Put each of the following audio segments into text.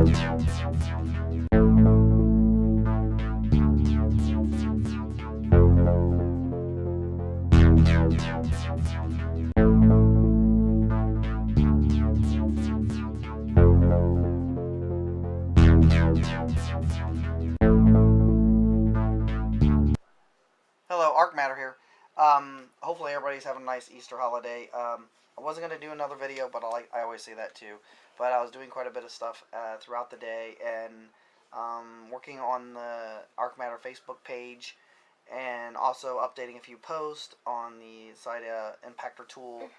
Hello, Arc Matter here. Hopefully everybody's having a nice Easter holiday. I wasn't going to do another video, but I always say that too. But I was doing quite a bit of stuff throughout the day and working on the Arc Matter Facebook page and also updating a few posts on the site Impactor tool.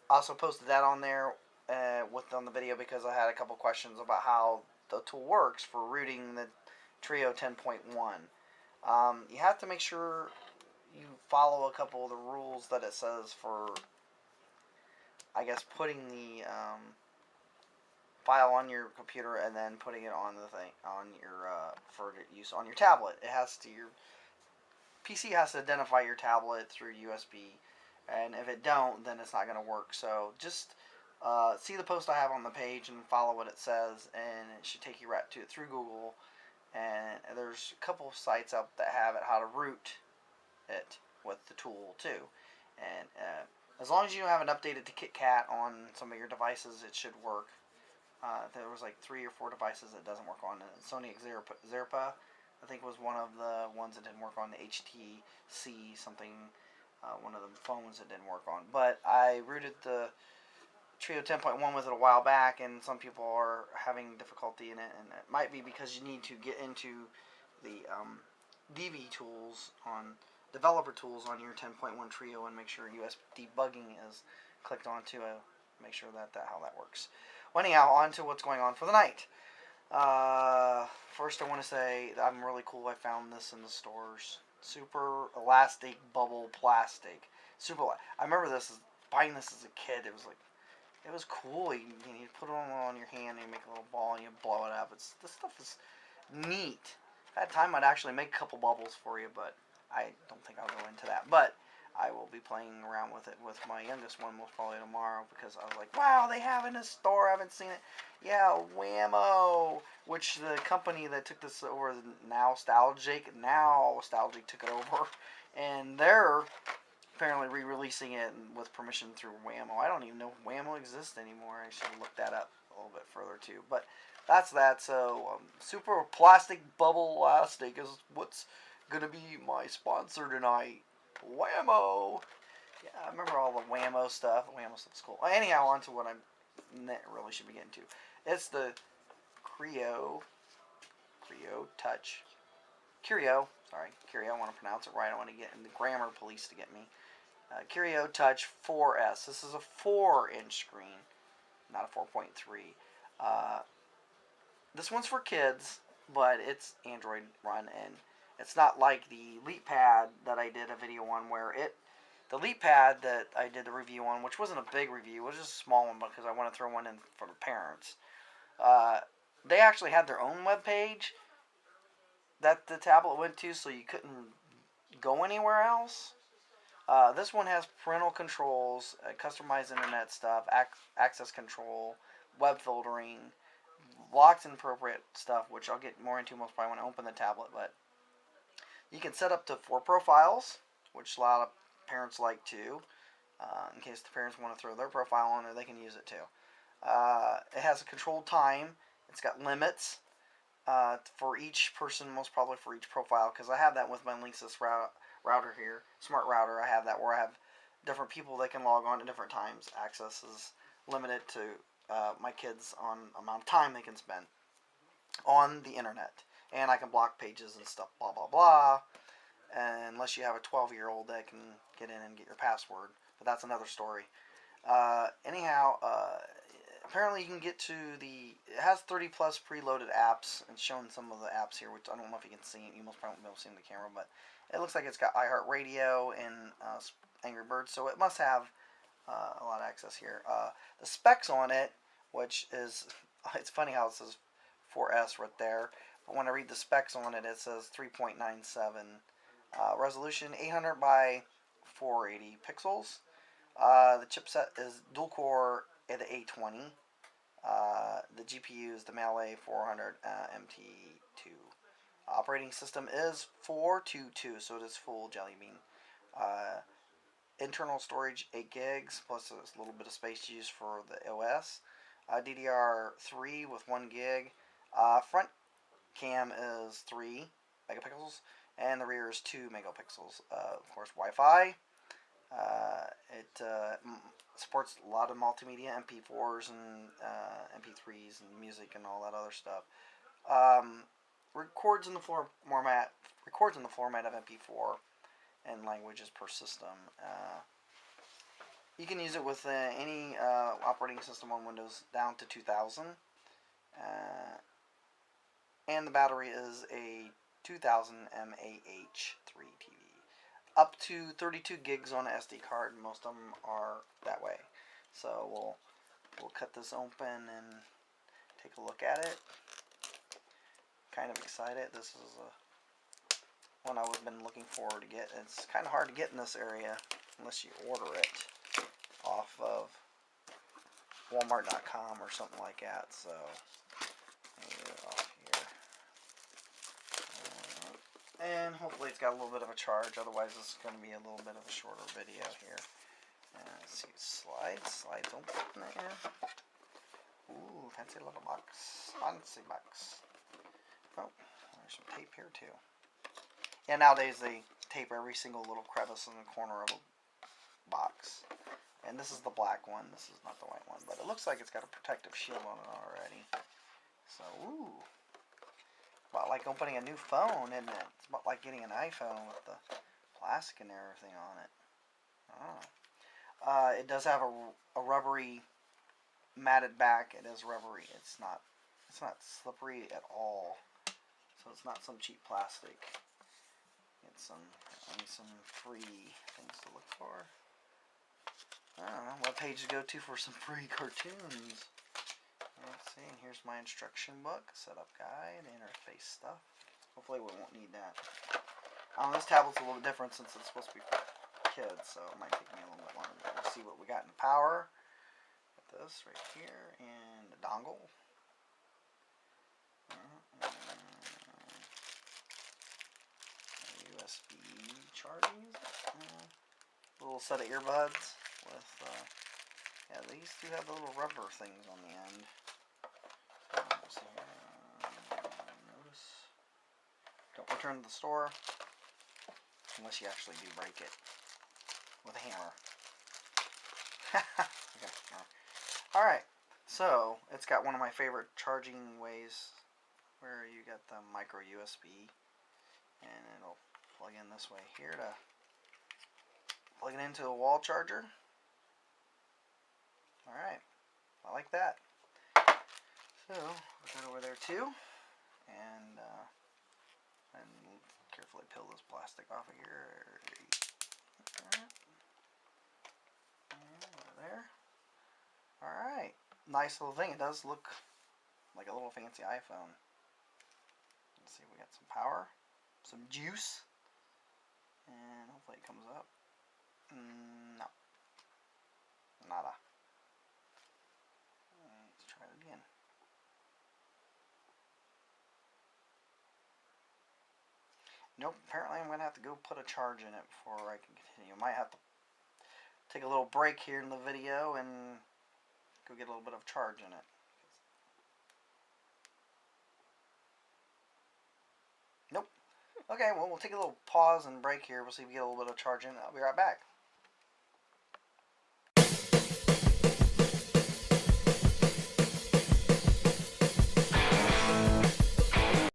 Also posted that on there on the video because I had a couple questions about how the tool works for rooting the Trio 10.1. You have to make sure you follow a couple of the rules that it says for, I guess, putting the file on your computer and then putting it on the thing on your for use on your tablet. Your PC has to identify your tablet through USB, and if it don't, then it's not going to work. So just see the post I have on the page and follow what it says, and it should take you right to it through Google. And there's a couple of sites out that have it how to root it with the tool too. And as long as you haven't updated to KitKat on some of your devices, it should work. There was like 3 or 4 devices that doesn't work on. Sony Xerpa, I think, was one of the ones that didn't work on. The HTC something, one of the phones that didn't work on. But I rooted the Trio 10.1 with it a while back, and some people are having difficulty in it, and it might be because you need to get into the DV tools developer tools on your 10.1 Trio and make sure US debugging is clicked onto make sure that how that works. Well, anyhow, on to what's going on for the night. First, I want to say that I'm really cool. I found this in the stores. Super elastic bubble plastic. I remember buying this as a kid. It was cool. You put it on your hand and you make a little ball and you blow it up. This stuff is neat. At that time, I'd actually make a couple bubbles for you, but I don't think I'll go into that. But I will be playing around with it with my youngest one most probably tomorrow because I was like, wow, they have it in a store. I haven't seen it. Yeah, Whammo, which the company that took this over, Nostalgic took it over, and they're apparently re-releasing it with permission through Whammo. I don't even know if Whammo exists anymore. I should look that up a little bit further too. But that's that. So super plastic bubble elastic is what's gonna be my sponsor tonight. Whammo. Yeah, I remember all the Whammo stuff. Whammo stuff's cool. Anyhow, on to what I really should be getting to. It's the Curio Touch. Curio. Sorry, Curio. I want to pronounce it right. I want to get in the grammar police to get me. Curio Touch 4S. This is a 4-inch screen, not a 4.3. This one's for kids, but it's Android run, and it's not like the Lit.Pad that I did a video on the Lit.Pad that I did the review on, which wasn't a big review, it was just a small one because I want to throw one in for the parents. They actually had their own web page that the tablet went to, so you couldn't go anywhere else. This one has parental controls, customized internet stuff, access control, web filtering, locked and appropriate stuff, which I'll get more into most probably when I open the tablet. But you can set up to 4 profiles, which a lot of parents like too. In case the parents want to throw their profile on there, they can use it too. It has a controlled time. It's got limits for each person, most probably for each profile, because I have that with my Linksys router here, smart router. I have that where I have different people that can log on at different times. Access is limited to my kids on amount of time they can spend on the internet, and I can block pages and stuff, blah blah blah, unless you have a 12-year-old that can get in and get your password, but that's another story. Anyhow, apparently you can get to it has 30 plus preloaded apps, and showing some of the apps here, which I don't know if you can see. You most probably won't see in the camera, but it looks like it's got iHeartRadio and Angry Birds, so it must have a lot of access here. The specs on it, which is, it's funny how it says 4S right there, but when I read the specs on it, it says 3.97 resolution, 800 by 480 pixels. The chipset is dual core at the A20. The GPU is the Mali 400 MT2. Operating system is 422, so it is full Jelly Bean. Internal storage 8 gigs plus a little bit of space used for the OS. DDR3 with 1 gig. Front cam is 3 megapixels and the rear is 2 megapixels. Of course, Wi-Fi. It supports a lot of multimedia, MP4s and MP3s and music and all that other stuff. Records in the format of MP4 and languages per system. You can use it with any operating system on Windows down to 2000. And the battery is a 2000 mAh 3 TV. Up to 32 gigs on an SD card. Most of them are that way. So we'll cut this open and take a look at it. Kind of excited. This is one I've been looking forward to get. It's kind of hard to get in this area unless you order it off of Walmart.com or something like that. So get it off here. And hopefully it's got a little bit of a charge, otherwise it's going to be a little bit of a shorter video here. Let's see, slides open there. Ooh, fancy little box, fancy box. Oh, there's some tape here too. Yeah, nowadays they tape every single little crevice in the corner of a box. And this is the black one, this is not the white one, but it looks like it's got a protective shield on it already. So, ooh. About like opening a new phone, isn't it? It's about like getting an iPhone with the plastic and everything on it. Oh. It does have a rubbery matted back. It is rubbery. It's not slippery at all. So it's not some cheap plastic. It's some free things to look for. I don't know what page to go to for some free cartoons. Let's see, here's my instruction book, setup guide, interface stuff. Hopefully we won't need that. This tablet's a little different since it's supposed to be for kids, so it might take me a little bit longer. But we'll see what we got in power. Got this right here, and the dongle. USB charging. A little set of earbuds with, yeah, these do have the little rubber things on the end. Notice, don't return to the store unless you actually do break it with a hammer. Okay. Alright, so it's got one of my favorite charging ways where you got the micro USB and it'll plug in this way here to plug it into a wall charger. Alright, I like that. So, put that over there too, and carefully peel this plastic off of here. And over there. Alright, nice little thing. It does look like a little fancy iPhone. Let's see, we got some power, some juice, and hopefully it comes up. No. Nada. Let's try it again. Nope, apparently I'm going to have to go put a charge in it before I can continue. I might have to take a little break here in the video and go get a little bit of charge in it. Nope. Okay, well, we'll take a little pause and break here. We'll see if we get a little bit of charge in it. I'll be right back.